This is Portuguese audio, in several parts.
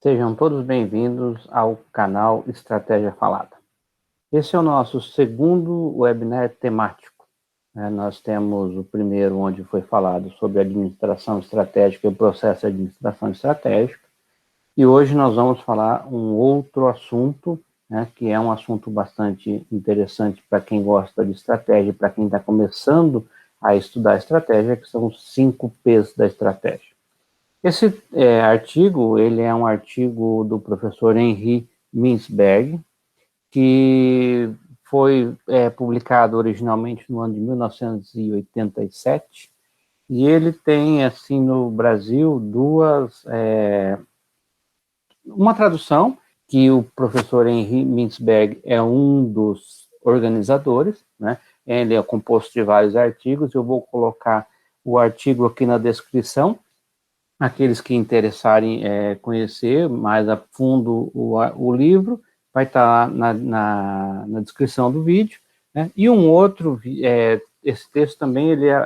Sejam todos bem-vindos ao canal Estratégia Falada. Esse é o nosso segundo webinar temático. Nós temos o primeiro, onde foi falado sobre administração estratégica e o processo de administração estratégica. E hoje nós vamos falar um outro assunto, que é um assunto bastante interessante para quem gosta de estratégia, para quem está começando a estudar estratégia, que são os 5 P's da estratégia. Esse artigo, ele é um artigo do professor Henri Mintzberg, que foi publicado originalmente no ano de 1987, e ele tem, assim, no Brasil, uma tradução, que o professor Henri Mintzberg é um dos organizadores, né? Ele é composto de vários artigos, eu vou colocar o artigo aqui na descrição. Aqueles que interessarem conhecer mais a fundo o livro, vai estar na descrição do vídeo, né? E um outro, esse texto também, ele é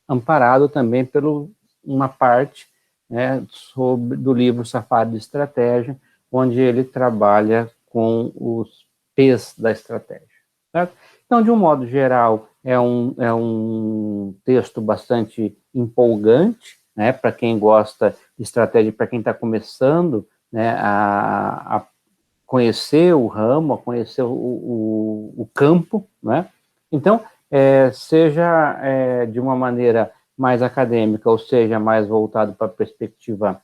amparado também por uma parte, né, do livro Safari de Estratégia, onde ele trabalha com os P's da estratégia, certo? Então, de um modo geral, é um texto bastante empolgante, né, para quem gosta de estratégia, para quem está começando, né, a conhecer o ramo, a conhecer o campo, né? Então, seja de uma maneira mais acadêmica, ou seja, mais voltado para a perspectiva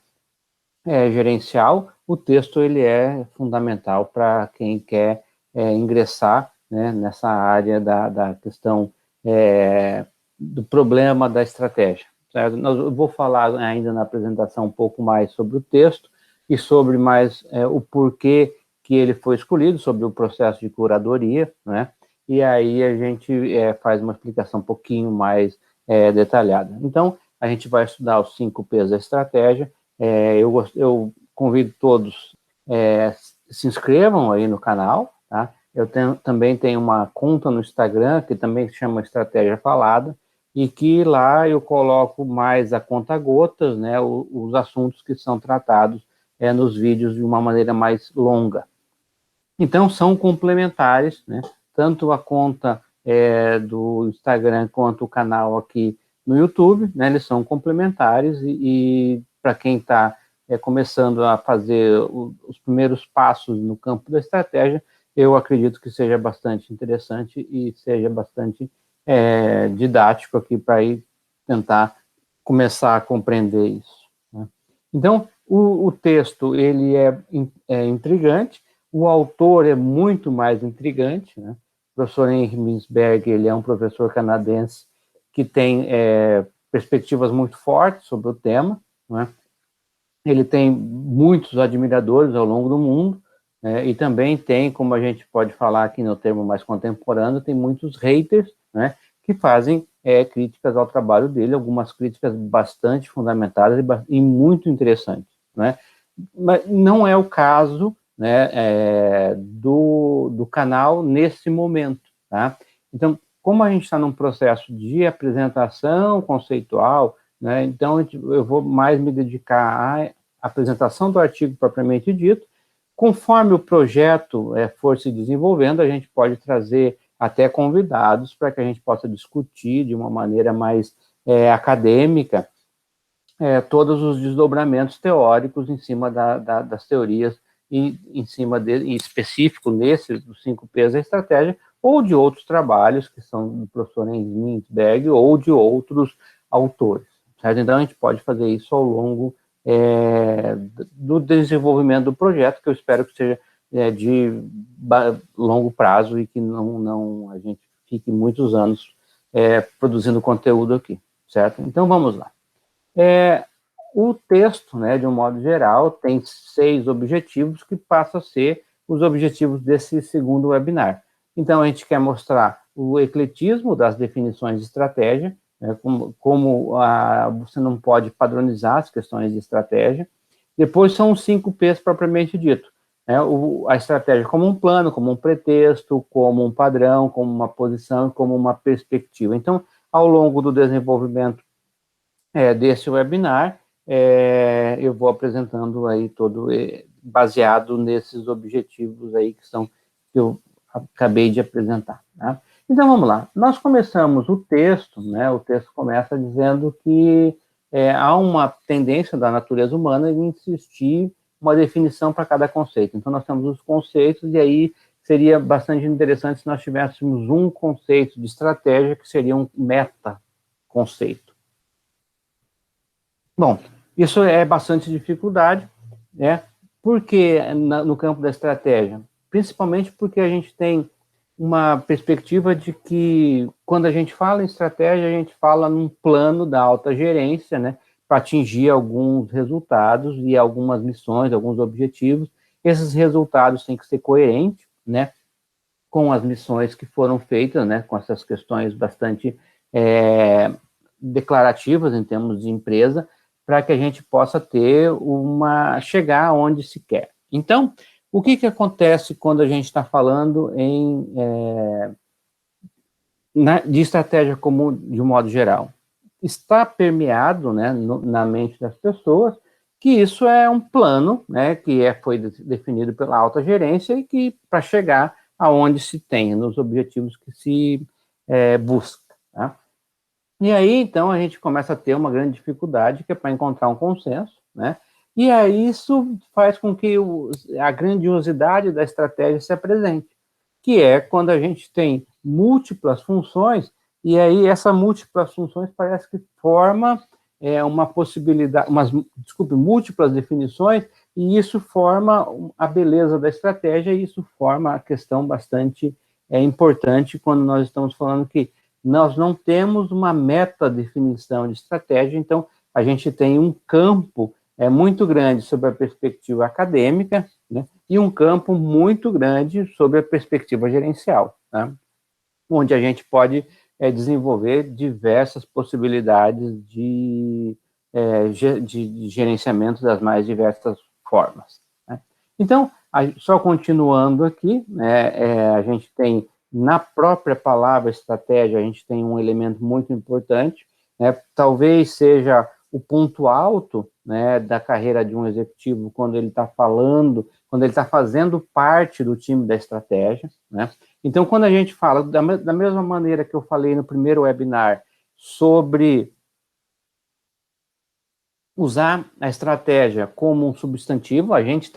gerencial, o texto ele é fundamental para quem quer ingressar, né, nessa área da questão do problema da estratégia. Eu vou falar ainda na apresentação um pouco mais sobre o texto e sobre mais o porquê que ele foi escolhido, sobre o processo de curadoria, né? E aí a gente faz uma explicação um pouquinho mais detalhada. Então, a gente vai estudar os 5 P's da estratégia. Eu convido todos se inscrevam aí no canal, tá? Eu também tenho uma conta no Instagram, que também se chama Estratégia Falada, e que lá eu coloco mais a conta-gotas, né, os assuntos que são tratados nos vídeos de uma maneira mais longa. Então, são complementares, né, tanto a conta do Instagram quanto o canal aqui no YouTube, né, eles são complementares e para quem está começando a fazer os primeiros passos no campo da estratégia, eu acredito que seja bastante interessante e seja bastante didático aqui para ir tentar começar a compreender isso, né? Então, o texto, ele é intrigante, o autor é muito mais intrigante, né? O professor Henry Mintzberg, ele é um professor canadense que tem perspectivas muito fortes sobre o tema, né? Ele tem muitos admiradores ao longo do mundo, e também tem, como a gente pode falar aqui no termo mais contemporâneo, tem muitos haters, né, que fazem críticas ao trabalho dele, algumas críticas bastante fundamentadas e muito interessantes, né? Mas não é o caso, né, do canal nesse momento, tá? Então, como a gente está num processo de apresentação conceitual, né, então eu vou mais me dedicar à apresentação do artigo propriamente dito. Conforme o projeto for se desenvolvendo, a gente pode trazer até convidados para que a gente possa discutir de uma maneira mais acadêmica todos os desdobramentos teóricos em cima das teorias e em cima em específico nesses dos 5 P's da estratégia, ou de outros trabalhos que são do professor Henry Mintzberg ou de outros autores, certo? Então a gente pode fazer isso ao longo do desenvolvimento do projeto, que eu espero que seja de longo prazo e que não a gente fique muitos anos produzindo conteúdo aqui, certo? Então vamos lá. O texto, né, de um modo geral, tem 6 objetivos que passam a ser os objetivos desse segundo webinar. Então, a gente quer mostrar o ecletismo das definições de estratégia, né, como você não pode padronizar as questões de estratégia. Depois são os 5 P's propriamente dito, né, a estratégia como um plano, como um pretexto, como um padrão, como uma posição, como uma perspectiva. Então, ao longo do desenvolvimento desse webinar, eu vou apresentando aí todo baseado nesses objetivos aí que eu acabei de apresentar, tá? Então, vamos lá. Nós começamos o texto, né? O texto começa dizendo que há uma tendência da natureza humana em insistir uma definição para cada conceito. Então, nós temos os conceitos, e aí seria bastante interessante se nós tivéssemos um conceito de estratégia que seria um meta-conceito. Bom, isso é bastante dificuldade, né? Porque no campo da estratégia, principalmente porque a gente tem uma perspectiva de que, quando a gente fala em estratégia, a gente fala num plano da alta gerência, né, para atingir alguns resultados e algumas missões, alguns objetivos. Esses resultados têm que ser coerentes, né, com as missões que foram feitas, né, com essas questões bastante declarativas em termos de empresa, para que a gente possa chegar onde se quer. Então, o que acontece quando a gente está falando de estratégia comum de um modo geral? Está permeado, né, na mente das pessoas que isso é um plano, né, que foi definido pela alta gerência e que para chegar aonde se tem, nos objetivos que se busca. Tá? E aí, então, a gente começa a ter uma grande dificuldade, que é para encontrar um consenso, né? E aí isso faz com que a grandiosidade da estratégia se apresente, que é quando a gente tem múltiplas funções, e aí essas múltiplas funções parece que forma uma possibilidade, múltiplas definições, e isso forma a beleza da estratégia, e isso forma a questão bastante importante quando nós estamos falando que nós não temos uma meta-definição de estratégia, então a gente tem um campo muito grande sobre a perspectiva acadêmica, né, e um campo muito grande sobre a perspectiva gerencial, né, onde a gente pode desenvolver diversas possibilidades de gerenciamento das mais diversas formas. Né. Então, só continuando aqui, né, a gente tem, na própria palavra estratégia, a gente tem um elemento muito importante, né, talvez seja o ponto alto, né, da carreira de um executivo, quando ele está fazendo parte do time da estratégia, né? Então, quando a gente fala, da mesma maneira que eu falei no primeiro webinar, sobre usar a estratégia como um substantivo, a gente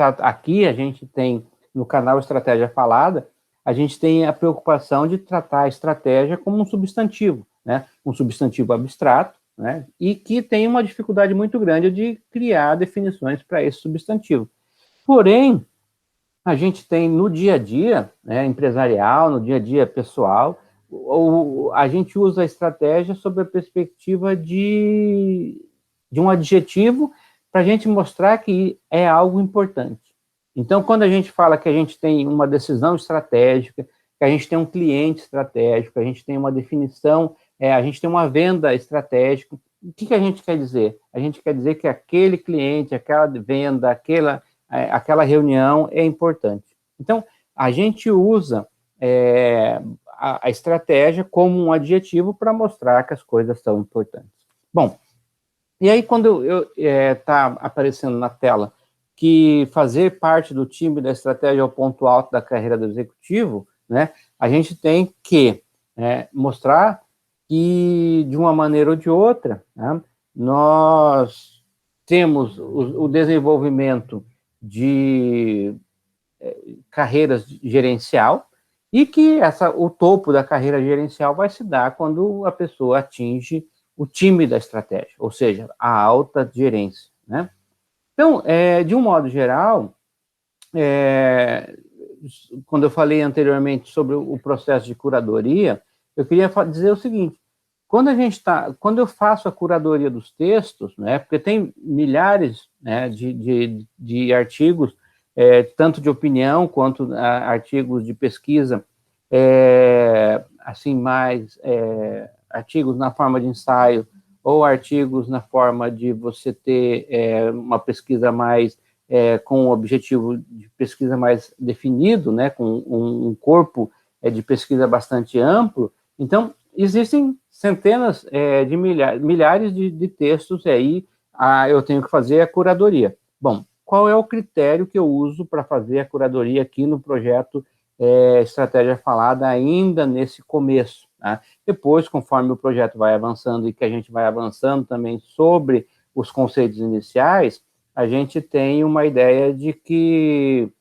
tem, no canal Estratégia Falada, a gente tem a preocupação de tratar a estratégia como um substantivo, né? Um substantivo abstrato, né? E que tem uma dificuldade muito grande de criar definições para esse substantivo. Porém, a gente tem no dia a dia, né, empresarial, no dia a dia pessoal, a gente usa a estratégia sob a perspectiva de um adjetivo para a gente mostrar que é algo importante. Então, quando a gente fala que a gente tem uma decisão estratégica, que a gente tem um cliente estratégico, a gente tem uma definição, a gente tem uma venda estratégica, o que a gente quer dizer? A gente quer dizer que aquele cliente, aquela venda, aquela reunião é importante. Então, a gente usa a estratégia como um adjetivo para mostrar que as coisas são importantes. Bom, e aí quando está aparecendo na tela que fazer parte do time da estratégia é o ponto alto da carreira do executivo, né, a gente tem que mostrar que, de uma maneira ou de outra, né, nós temos o desenvolvimento de carreiras gerencial, e que o topo da carreira gerencial vai se dar quando a pessoa atinge o time da estratégia, ou seja, a alta gerência, né? Então, de um modo geral, quando eu falei anteriormente sobre o processo de curadoria, eu queria dizer o seguinte: quando eu faço a curadoria dos textos, né, porque tem milhares, né, de artigos, tanto de opinião quanto artigos de pesquisa, assim, mais artigos na forma de ensaio, ou artigos na forma de você ter uma pesquisa mais com um objetivo de pesquisa mais definido, né, com um corpo de pesquisa bastante amplo. Então, existem centenas de milhares de textos aí eu tenho que fazer a curadoria. Bom, qual é o critério que eu uso para fazer a curadoria aqui no projeto Estratégia Falada, ainda nesse começo? Tá? Depois, conforme o projeto vai avançando e que a gente vai avançando também sobre os conceitos iniciais, a gente tem uma ideia de que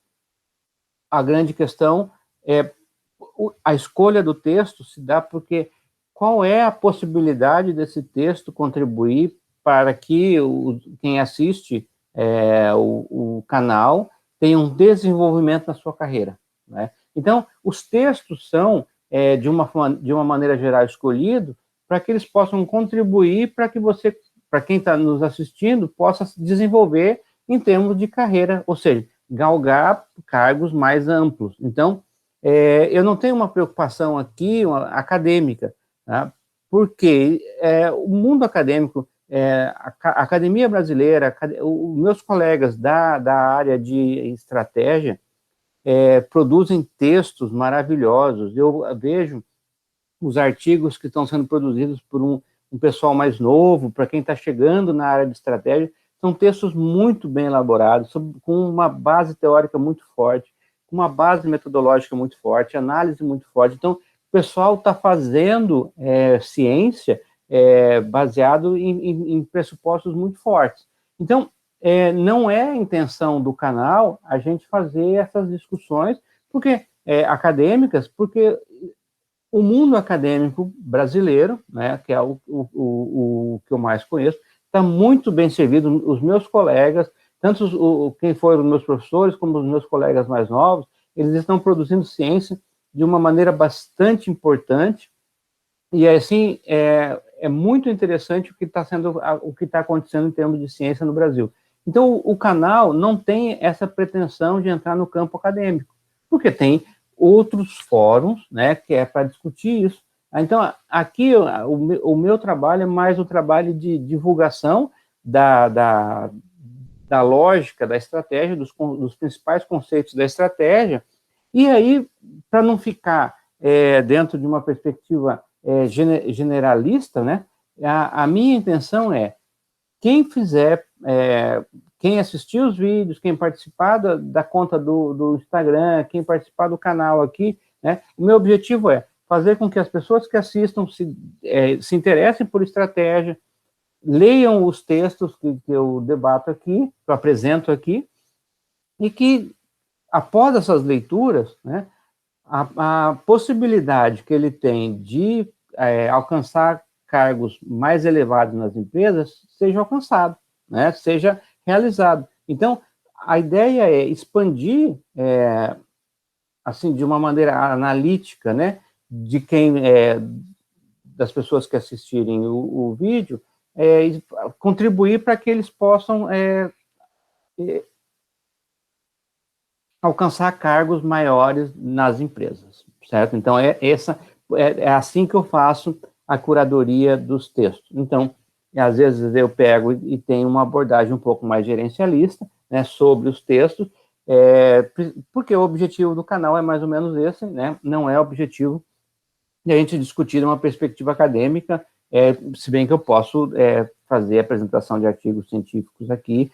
a grande questão é a escolha do texto se dá porque qual é a possibilidade desse texto contribuir para que quem assiste o canal tenha um desenvolvimento na sua carreira, né? Então, os textos são, de uma maneira geral, escolhidos para que eles possam contribuir para que você, para quem está nos assistindo, possa se desenvolver em termos de carreira, ou seja, galgar cargos mais amplos. Então, eu não tenho uma preocupação aqui acadêmica, tá? Porque o mundo acadêmico, a academia brasileira, os meus colegas da área de estratégia produzem textos maravilhosos. Eu vejo os artigos que estão sendo produzidos por um pessoal mais novo, para quem está chegando na área de estratégia, são textos muito bem elaborados, com uma base teórica muito forte, com uma base metodológica muito forte, análise muito forte. Então, o pessoal está fazendo ciência baseado em pressupostos muito fortes. Então, não é a intenção do canal a gente fazer essas discussões acadêmicas, porque o mundo acadêmico brasileiro, né, que é o que eu mais conheço, está muito bem servido. Os meus colegas, tanto quem foram os meus professores, como os meus colegas mais novos, eles estão produzindo ciência de uma maneira bastante importante, e assim, é muito interessante o que está acontecendo em termos de ciência no Brasil. Então, o canal não tem essa pretensão de entrar no campo acadêmico, porque tem outros fóruns, né, que é para discutir isso. Então, aqui, o meu trabalho é mais o trabalho de divulgação da lógica, da estratégia, dos principais conceitos da estratégia, e aí, para não ficar dentro de uma perspectiva generalista, né, a minha intenção é, quem fizer, quem assistir os vídeos, quem participar da conta do Instagram, quem participar do canal aqui, né, o meu objetivo é fazer com que as pessoas que assistam se interessem por estratégia, leiam os textos que eu debato aqui, que eu apresento aqui, e que, após essas leituras, né, a possibilidade que ele tem de alcançar cargos mais elevados nas empresas seja alcançado, né, seja realizado. Então, a ideia é expandir, assim, de uma maneira analítica, né, de das pessoas que assistirem o vídeo, contribuir para que eles possam alcançar cargos maiores nas empresas, certo? Então, é assim que eu faço a curadoria dos textos. Então, às vezes eu pego e tenho uma abordagem um pouco mais gerencialista, né, sobre os textos, porque o objetivo do canal é mais ou menos esse, né? Não é o objetivo de a gente discutir uma perspectiva acadêmica, se bem que eu posso fazer apresentação de artigos científicos aqui,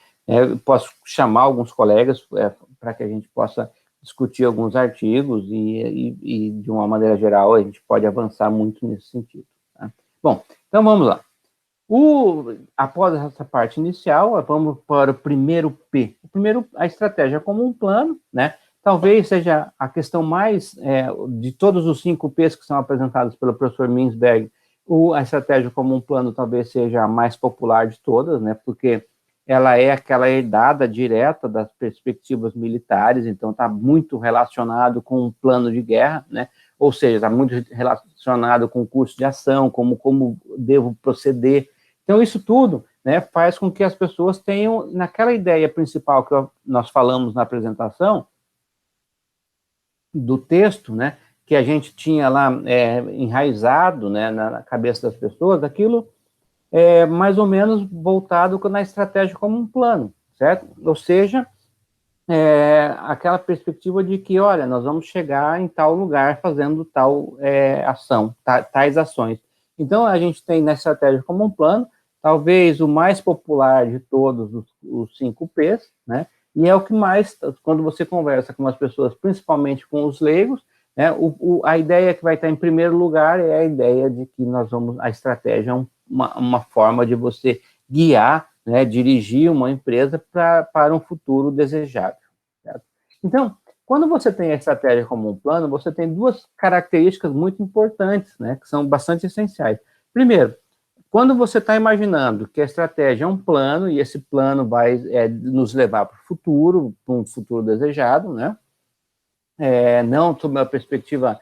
posso chamar alguns colegas para que a gente possa discutir alguns artigos e, de uma maneira geral, a gente pode avançar muito nesse sentido. Tá? Bom, então vamos lá. Após essa parte inicial, vamos para o primeiro P. O primeiro, a estratégia como um plano, né? Talvez seja a questão mais, de todos os 5 P's que são apresentados pelo professor Mintzberg, a estratégia como um plano talvez seja a mais popular de todas, né? Porque ela é aquela herdada direta das perspectivas militares, então está muito relacionado com um plano de guerra, né? Ou seja, está muito relacionado com o curso de ação, como devo proceder. Então, isso tudo, né, faz com que as pessoas tenham, naquela ideia principal que nós falamos na apresentação, do texto, né, que a gente tinha lá enraizado, né, na cabeça das pessoas, aquilo mais ou menos voltado na estratégia como um plano, certo? Ou seja, aquela perspectiva de que, olha, nós vamos chegar em tal lugar fazendo tal ação, tais ações. Então, a gente tem na estratégia como um plano talvez o mais popular de todos os 5 Ps, né? E é o que mais, quando você conversa com as pessoas, principalmente com os leigos, né, a ideia que vai estar em primeiro lugar é a ideia de que a estratégia é uma forma de você guiar, né, dirigir uma empresa para um futuro desejável. Certo? Então, quando você tem a estratégia como um plano, você tem 2 características muito importantes, né, que são bastante essenciais. Primeiro, quando você está imaginando que a estratégia é um plano, e esse plano vai nos levar para um futuro desejado, né? Não sob uma perspectiva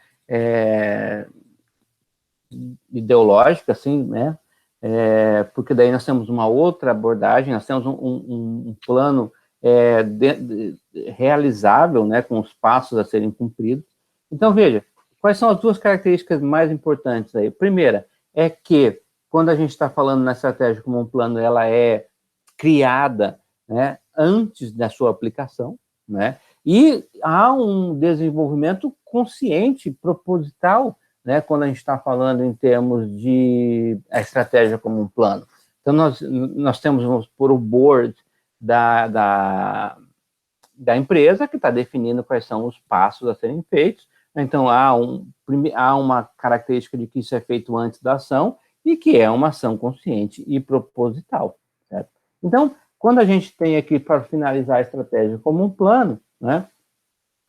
ideológica, assim, né? Porque daí nós temos uma outra abordagem, nós temos um plano realizável, né, com os passos a serem cumpridos. Então, veja, quais são as 2 características mais importantes aí? Primeira, é que quando a gente está falando na estratégia como um plano, ela é criada, né, antes da sua aplicação, né, e há um desenvolvimento consciente, proposital, né, quando a gente está falando em termos de a estratégia como um plano. Então, nós temos, vamos supor, o board da empresa, que está definindo quais são os passos a serem feitos. Então, há uma característica de que isso é feito antes da ação, e que é uma ação consciente e proposital. Certo? Então, quando a gente tem aqui, para finalizar a estratégia como um plano, né,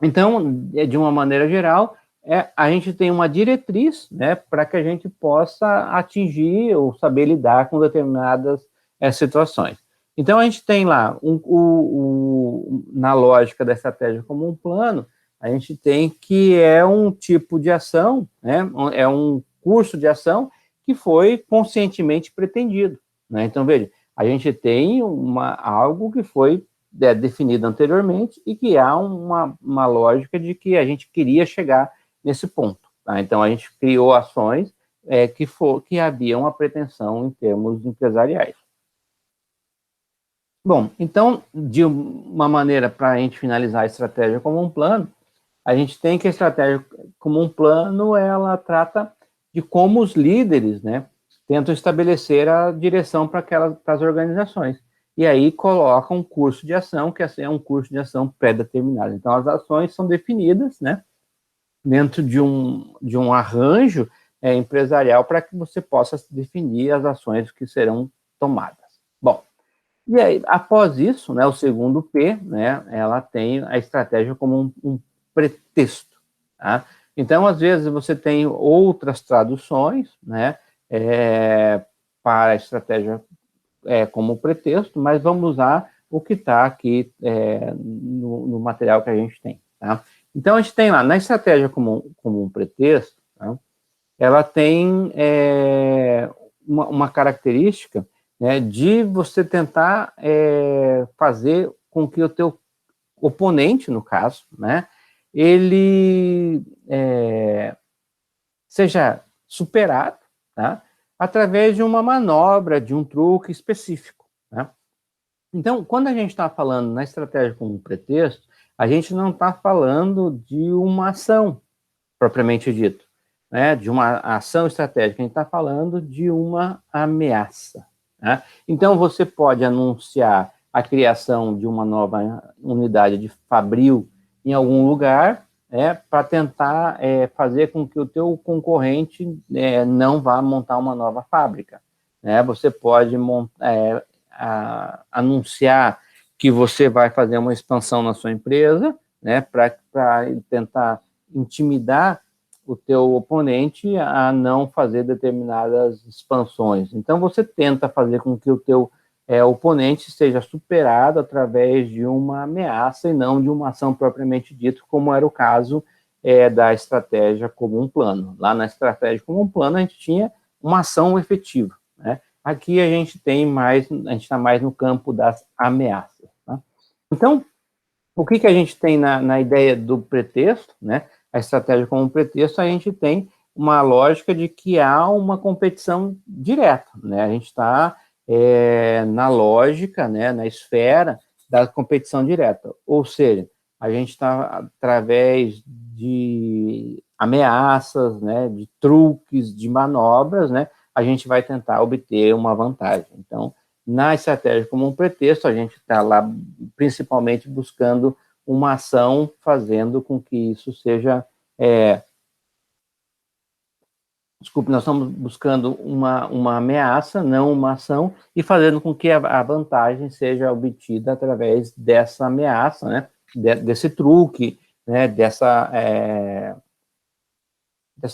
então, de uma maneira geral, a gente tem uma diretriz, né, para que a gente possa atingir ou saber lidar com determinadas situações. Então, a gente tem lá, na lógica da estratégia como um plano, a gente tem que é um tipo de ação, né, é um curso de ação que foi conscientemente pretendido. Né? Então, veja, a gente tem algo que foi definido anteriormente e que há uma lógica de que a gente queria chegar nesse ponto. Tá? Então, a gente criou ações que haviam a pretensão em termos empresariais. Bom, então, de uma maneira para a gente finalizar a estratégia como um plano, a gente tem que a estratégia como um plano, ela trata de como os líderes, né, tentam estabelecer a direção para as organizações. E aí colocam um curso de ação, que é um curso de ação pré-determinado. Então, as ações são definidas, né, dentro de um arranjo empresarial para que você possa definir as ações que serão tomadas. Bom, e aí, após isso, né, o segundo P, né, ela tem a estratégia como um pretexto. Tá? Então, às vezes, você tem outras traduções, né, para a estratégia como pretexto, mas vamos usar o que está aqui no material que a gente tem. Tá? Então, a gente tem lá, na estratégia como um pretexto, tá? Ela tem uma característica, né, de você tentar fazer com que o teu oponente, no caso, né, ele seja superado, tá, através de uma manobra, de um truque específico. Né? Então, quando a gente está falando na estratégia como pretexto, a gente não está falando de uma ação, propriamente dito, né, de uma ação estratégica, a gente está falando de uma ameaça. Né? Então, você pode anunciar a criação de uma nova unidade de fabril em algum lugar, para tentar fazer com que o teu concorrente não vá montar uma nova fábrica. Né? Você pode anunciar que você vai fazer uma expansão na sua empresa, né, para tentar intimidar o teu oponente a não fazer determinadas expansões. Então, você tenta fazer com que o teu oponente seja superado através de uma ameaça e não de uma ação propriamente dita, como era o caso da estratégia como um plano. Lá na estratégia como um plano, a gente tinha uma ação efetiva. Né? Aqui a gente está mais no campo das ameaças. Tá? Então, o que a gente tem na ideia do pretexto, né? A estratégia como um pretexto, a gente tem uma lógica de que há uma competição direta, né? A gente está na lógica, né, na esfera da competição direta, ou seja, a gente está através de ameaças, né, de truques, de manobras, né, a gente vai tentar obter uma vantagem. Então, na estratégia como um pretexto, a gente está lá principalmente buscando uma ação, fazendo com que isso seja... Desculpe, nós estamos buscando uma ameaça, não uma ação, e fazendo com que a vantagem seja obtida através dessa ameaça, né, desse truque, né, dessa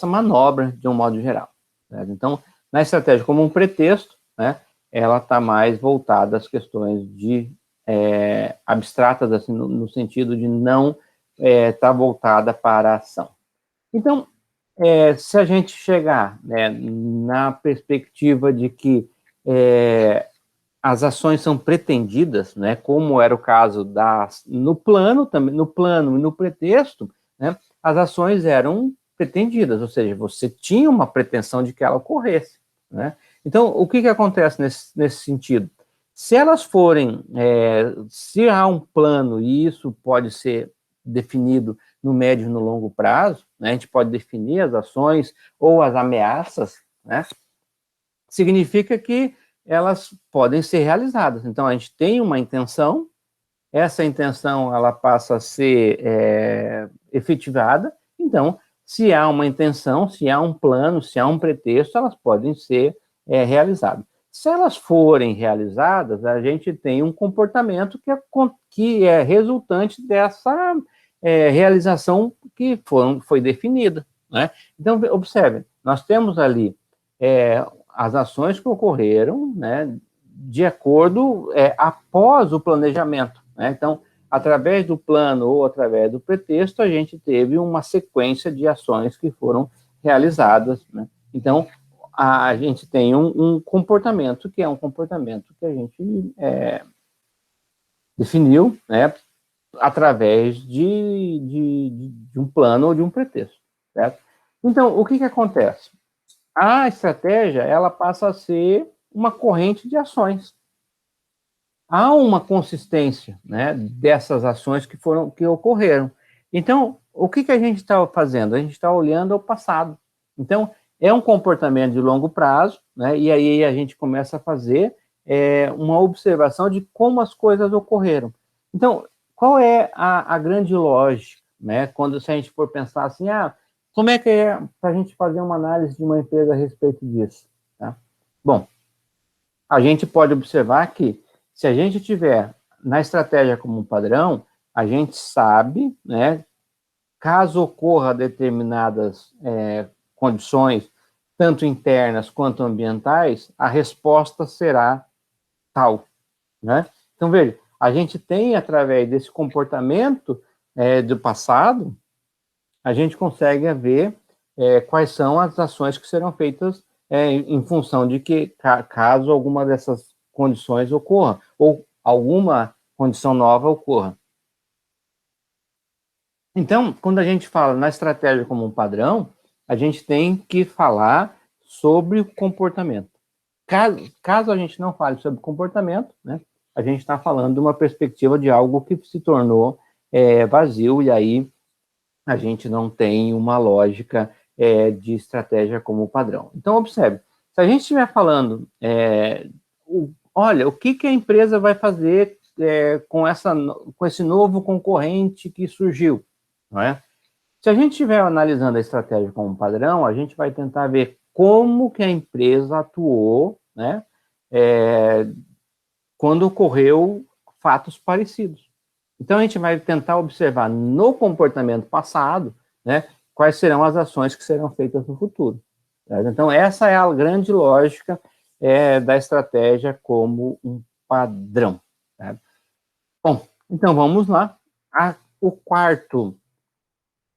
manobra, de um modo geral. Né? Então, na estratégia como um pretexto, né, ela está mais voltada às questões abstratas, assim, no sentido de não estar voltada para a ação. Então, se a gente chegar, né, na perspectiva de que as ações são pretendidas, né, como era o caso no plano e no pretexto, né, as ações eram pretendidas, ou seja, você tinha uma pretensão de que ela ocorresse. Né? Então, o que acontece nesse sentido? Se elas forem, se há um plano, e isso pode ser definido no médio e no longo prazo, né, a gente pode definir as ações ou as ameaças, né, significa que elas podem ser realizadas. Então, a gente tem uma intenção, essa intenção ela passa a ser efetivada, então, se há uma intenção, se há um plano, se há um pretexto, elas podem ser realizadas. Se elas forem realizadas, a gente tem um comportamento que é resultante dessa realização que foi definida. Né? Então, observe, nós temos ali as ações que ocorreram, né, de acordo, após o planejamento. Né? Então, através do plano ou através do pretexto, a gente teve uma sequência de ações que foram realizadas. Né? Então, a gente tem um comportamento que é um comportamento que a gente definiu, né, através de um plano ou de um pretexto. Certo? Então, o que acontece? A estratégia, ela passa a ser uma corrente de ações. Há uma consistência, né, dessas ações que ocorreram. Então, o que a gente está fazendo? A gente está olhando ao passado. Então, é um comportamento de longo prazo, né, e aí a gente começa a fazer uma observação de como as coisas ocorreram. Então, qual é a grande lógica, né, se a gente for pensar assim, como é que é para a gente fazer uma análise de uma empresa a respeito disso? Tá? Bom, a gente pode observar que, se a gente tiver na estratégia como um padrão, a gente sabe, né, caso ocorra determinadas condições, tanto internas quanto ambientais, a resposta será tal. Né? Então, veja, a gente tem, através desse comportamento do passado, a gente consegue ver quais são as ações que serão feitas em função de que, caso alguma dessas condições ocorra, ou alguma condição nova ocorra. Então, quando a gente fala na estratégia como um padrão, a gente tem que falar sobre o comportamento. Caso a gente não fale sobre comportamento, né, a gente está falando de uma perspectiva de algo que se tornou vazio, e aí a gente não tem uma lógica de estratégia como padrão. Então, observe, se a gente estiver falando, olha, o que a empresa vai fazer com esse novo concorrente que surgiu, não é? Se a gente estiver analisando a estratégia como padrão, a gente vai tentar ver como que a empresa atuou, né, quando ocorreu fatos parecidos. Então, a gente vai tentar observar no comportamento passado, né, quais serão as ações que serão feitas no futuro. Certo? Então, essa é a grande lógica da estratégia como um padrão. Certo? Bom, então vamos lá. O quarto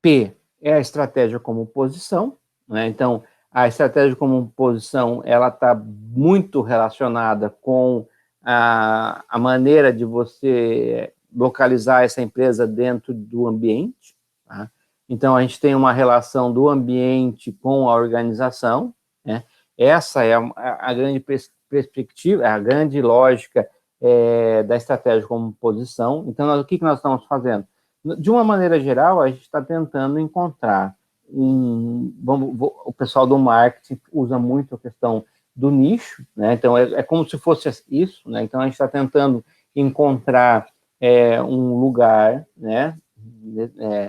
P é a estratégia como posição. Né? Então, a estratégia como posição, ela está muito relacionada com a maneira de você localizar essa empresa dentro do ambiente. Tá? Então, a gente tem uma relação do ambiente com a organização. Né? Essa é a grande perspectiva, a grande lógica da estratégia como posição. Então, o que nós estamos fazendo? De uma maneira geral, a gente está tentando encontrar o pessoal do marketing usa muito a questão do nicho, né? Então, é como se fosse isso, né? Então, a gente está tentando encontrar um lugar, né,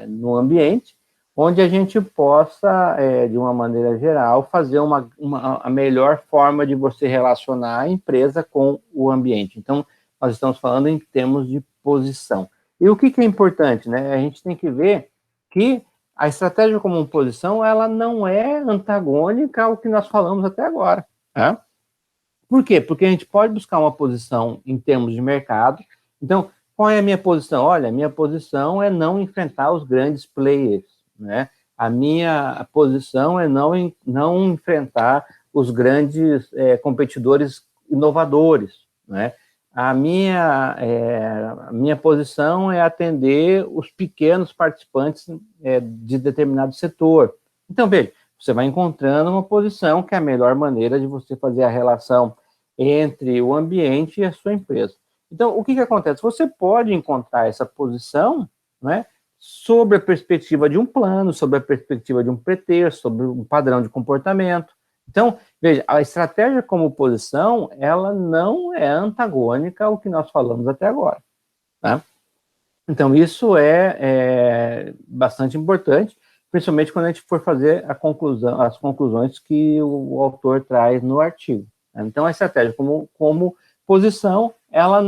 no ambiente, onde a gente possa, de uma maneira geral, fazer a melhor forma de você relacionar a empresa com o ambiente. Então, nós estamos falando em termos de posição. E o que é importante, né? A gente tem que ver que a estratégia como posição, ela não é antagônica ao que nós falamos até agora. Tá? Por quê? Porque a gente pode buscar uma posição em termos de mercado. Então, qual é a minha posição? Olha, a minha posição é não enfrentar os grandes players, né? A minha posição é não enfrentar os grandes competidores inovadores, né? A minha posição é atender os pequenos participantes de determinado setor. Então, veja, você vai encontrando uma posição que é a melhor maneira de você fazer a relação entre o ambiente e a sua empresa. Então, o que acontece? Você pode encontrar essa posição, né, sobre a perspectiva de um plano, sobre a perspectiva de um pretexto, sobre um padrão de comportamento. Então, veja, a estratégia como posição, ela não é antagônica ao que nós falamos até agora. Tá? Então, isso é bastante importante, principalmente quando a gente for fazer as conclusões que o autor traz no artigo. Então, a estratégia como posição, ela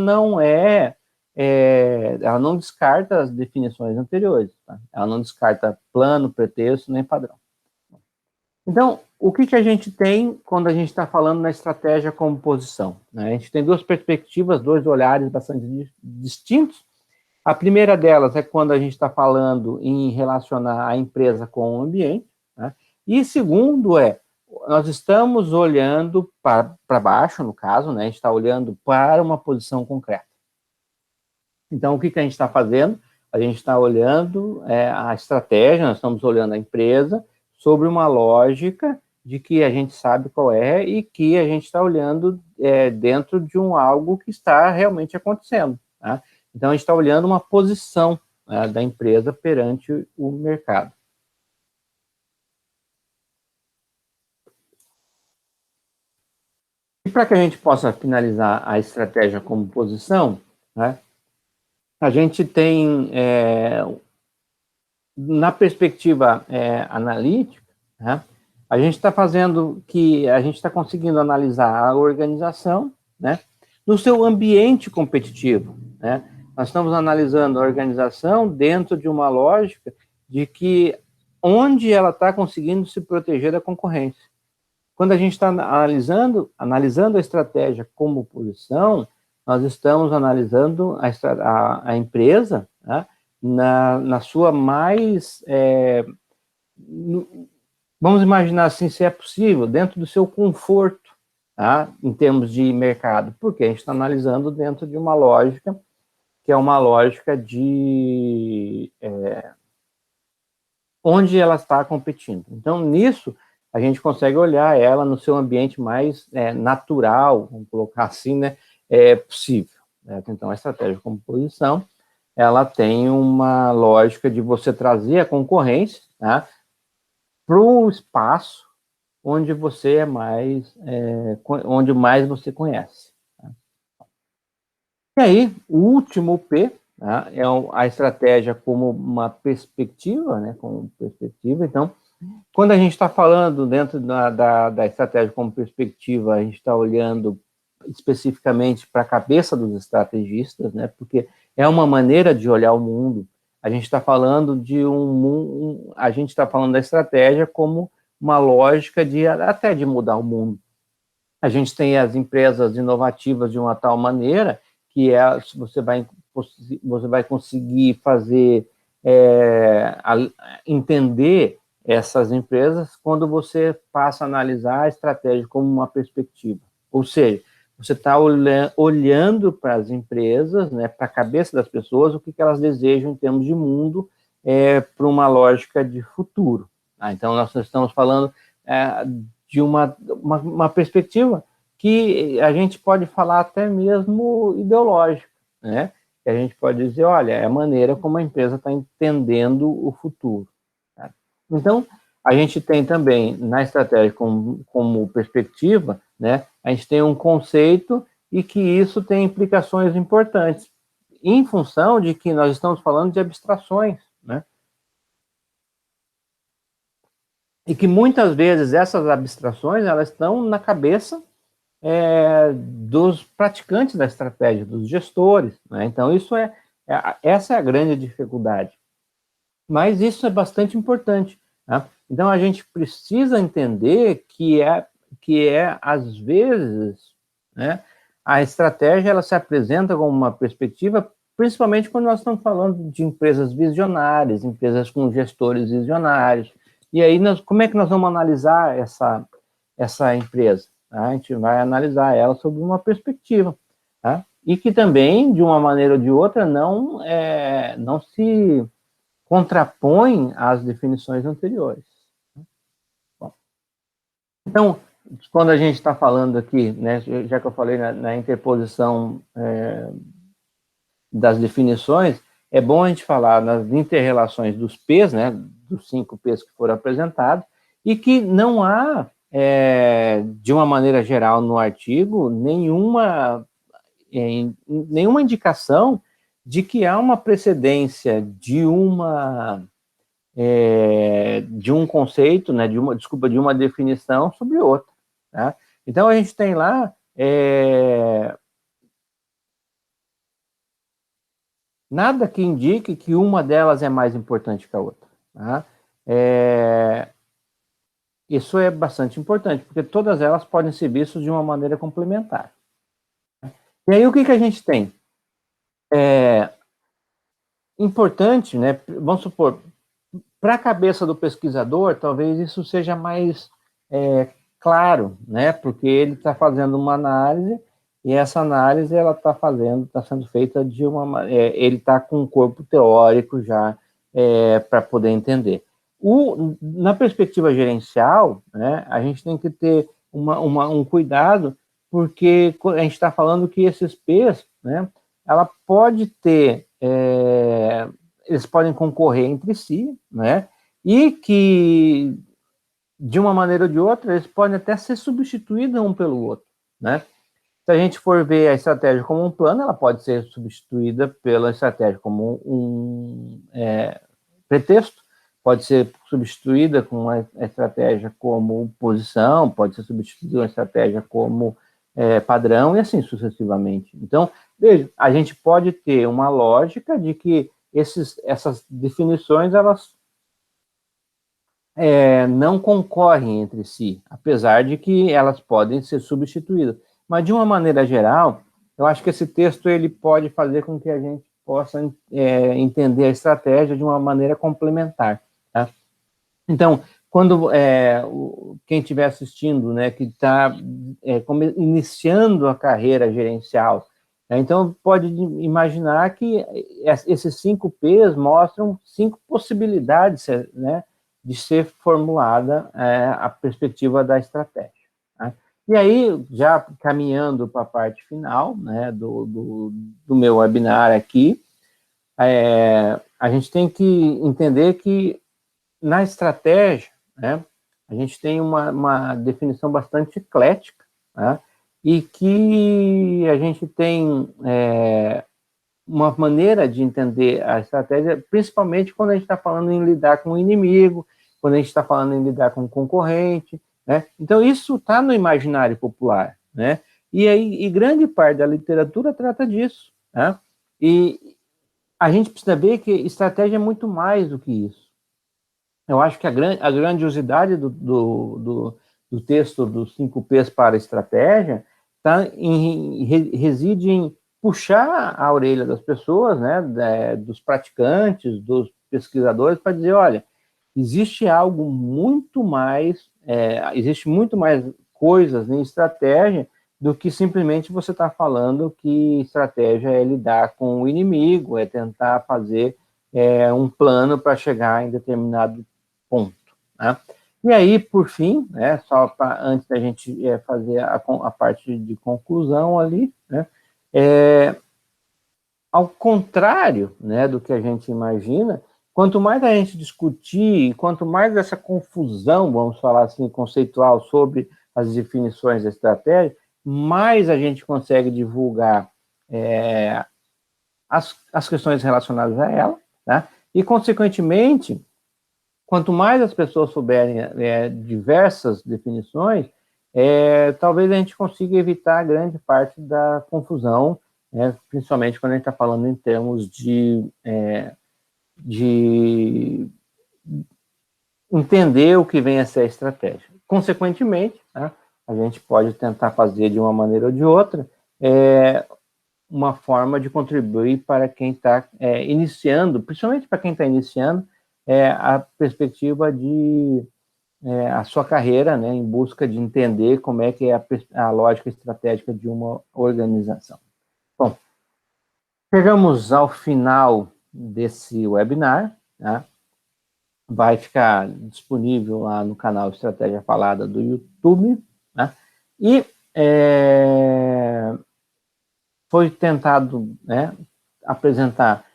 ela não descarta as definições anteriores, tá? Ela não descarta plano, pretexto, nem padrão. Então, o que a gente tem quando a gente está falando na estratégia como posição? Né? A gente tem duas perspectivas, dois olhares bastante distintos. A primeira delas é quando a gente está falando em relacionar a empresa com o ambiente, né? E segundo nós estamos olhando para baixo, no caso, né? A gente está olhando para uma posição concreta. Então, o que a gente está fazendo? A gente está olhando a estratégia, nós estamos olhando a empresa sobre uma lógica de que a gente sabe qual é e que a gente está olhando dentro de algo que está realmente acontecendo, tá? Então, a gente está olhando uma posição da empresa perante o mercado. E para que a gente possa finalizar a estratégia como posição, né, a gente tem, na perspectiva analítica, né, a gente está conseguindo analisar a organização, né, no seu ambiente competitivo, né? Nós estamos analisando a organização dentro de uma lógica de que onde ela está conseguindo se proteger da concorrência. Quando a gente está analisando a estratégia como posição, nós estamos analisando a empresa, né, na sua mais... vamos imaginar assim, se é possível, dentro do seu conforto, tá, em termos de mercado, porque a gente está analisando dentro de uma lógica que é uma lógica de onde ela está competindo. Então, nisso, a gente consegue olhar ela no seu ambiente mais natural, vamos colocar assim, né, possível. Né? Então, a estratégia como posição, ela tem uma lógica de você trazer a concorrência, tá, para o espaço onde você onde mais você conhece. Tá? E aí, o último P, tá, é a estratégia como uma perspectiva, né, como perspectiva. Então, quando a gente está falando dentro da estratégia como perspectiva, a gente está olhando especificamente para a cabeça dos estrategistas, né, porque é uma maneira de olhar o mundo. A gente está falando a gente está falando da estratégia como uma lógica até de mudar o mundo. A gente tem as empresas inovativas de uma tal maneira que você vai conseguir fazer entender essas empresas quando você passa a analisar a estratégia como uma perspectiva. Ou seja, você está olhando para as empresas, né, para a cabeça das pessoas, o que elas desejam em termos de mundo, para uma lógica de futuro. Tá? Então, nós estamos falando de uma perspectiva que a gente pode falar até mesmo ideológica, né? Que a gente pode dizer, olha, é a maneira como a empresa está entendendo o futuro. Tá? Então, A gente tem também, na estratégia como perspectiva, né, a gente tem um conceito e que isso tem implicações importantes, em função de que nós estamos falando de abstrações, né? E que muitas vezes essas abstrações, elas estão na cabeça dos praticantes da estratégia, dos gestores, né? Então, essa é a grande dificuldade. Mas isso é bastante importante, tá? Então, a gente precisa entender que às vezes, né, a estratégia ela se apresenta como uma perspectiva, principalmente quando nós estamos falando de empresas visionárias, empresas com gestores visionários. E aí, como é que nós vamos analisar essa empresa? Tá? A gente vai analisar ela sob uma perspectiva, tá? E que também, de uma maneira ou de outra, não se contrapõe às definições anteriores. Bom, então, quando a gente está falando aqui, né, já que eu falei na interposição das definições, é bom a gente falar nas interrelações dos P's, né, dos 5 P's que foram apresentados, e que não há, de uma maneira geral no artigo, nenhuma indicação de que há uma precedência de um conceito, né, de uma definição sobre outra. Tá? Então, a gente tem lá nada que indique que uma delas é mais importante que a outra. Tá? Isso é bastante importante, porque todas elas podem ser vistas de uma maneira complementar. E aí, o que a gente tem? Importante, né, vamos supor, para a cabeça do pesquisador, talvez isso seja mais claro, né, porque ele está fazendo uma análise e essa análise ela está sendo feita ele está com um corpo teórico já para poder entender. Na perspectiva gerencial, né, a gente tem que ter um cuidado, porque a gente está falando que esses P's, né, ela pode ter eles podem concorrer entre si, né? E que, de uma maneira ou de outra, eles podem até ser substituídos um pelo outro, né? Se a gente for ver a estratégia como um plano, ela pode ser substituída pela estratégia como um pretexto, pode ser substituída com a estratégia como posição, pode ser substituída com a estratégia como padrão e assim sucessivamente. Então, veja, a gente pode ter uma lógica de que essas definições, elas não concorrem entre si, apesar de que elas podem ser substituídas. Mas, de uma maneira geral, eu acho que esse texto ele pode fazer com que a gente possa entender a estratégia de uma maneira complementar. Tá? Então, quando quem estiver assistindo, né, que está iniciando a carreira gerencial, né, então pode imaginar que esses 5 P's mostram 5 possibilidades, né, de ser formulada a perspectiva da estratégia. Tá? E aí, já caminhando para a parte final, né, do meu webinar aqui, a gente tem que entender que na estratégia, né, a gente tem uma definição bastante eclética, né, e que a gente tem uma maneira de entender a estratégia, principalmente quando a gente está falando em lidar com o inimigo, quando a gente está falando em lidar com o concorrente, né? Então, isso está no imaginário popular, né? E grande parte da literatura trata disso, né? E a gente precisa ver que estratégia é muito mais do que isso. Eu acho que a grandiosidade do texto dos 5 P's para a estratégia reside em puxar a orelha das pessoas, né, dos praticantes, dos pesquisadores, para dizer, olha, existe algo muito mais, existe muito mais coisas em estratégia do que simplesmente você está falando que estratégia é lidar com o inimigo, é tentar fazer um plano para chegar em determinado ponto. Né? E aí, por fim, né, só antes da gente fazer a parte de conclusão ali, né, ao contrário, né, do que a gente imagina, quanto mais a gente discutir, quanto mais essa confusão, vamos falar assim, conceitual sobre as definições da estratégia, mais a gente consegue divulgar as questões relacionadas a ela, né? E, consequentemente, quanto mais as pessoas souberem diversas definições, talvez a gente consiga evitar grande parte da confusão, principalmente quando a gente está falando em termos de entender o que vem a ser a estratégia. Consequentemente, né, a gente pode tentar fazer de uma maneira ou de outra uma forma de contribuir para quem está iniciando, principalmente para quem está iniciando, a perspectiva de a sua carreira, né, em busca de entender como é que é a lógica estratégica de uma organização. Bom, chegamos ao final desse webinar, né? Vai ficar disponível lá no canal Estratégia Falada do YouTube, né? E foi tentado, né, apresentar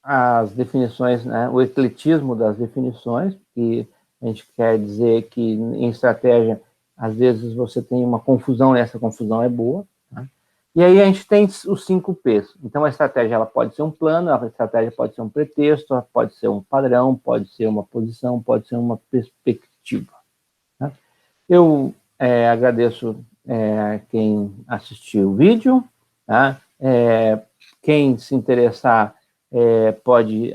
as definições, né, o ecletismo das definições, que a gente quer dizer que em estratégia, às vezes você tem uma confusão, e essa confusão é boa, né? E aí a gente tem os 5 P's. Então, a estratégia ela pode ser um plano, a estratégia pode ser um pretexto, pode ser um padrão, pode ser uma posição, pode ser uma perspectiva, né? Eu agradeço quem assistiu o vídeo, tá? Quem se interessar pode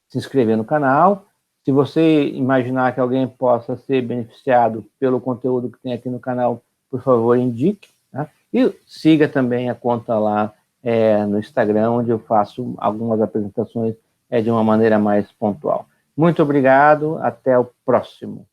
se inscrever no canal. Se você imaginar que alguém possa ser beneficiado pelo conteúdo que tem aqui no canal, por favor, indique, tá? E siga também a conta lá no Instagram, onde eu faço algumas apresentações de uma maneira mais pontual. Muito obrigado, até o próximo.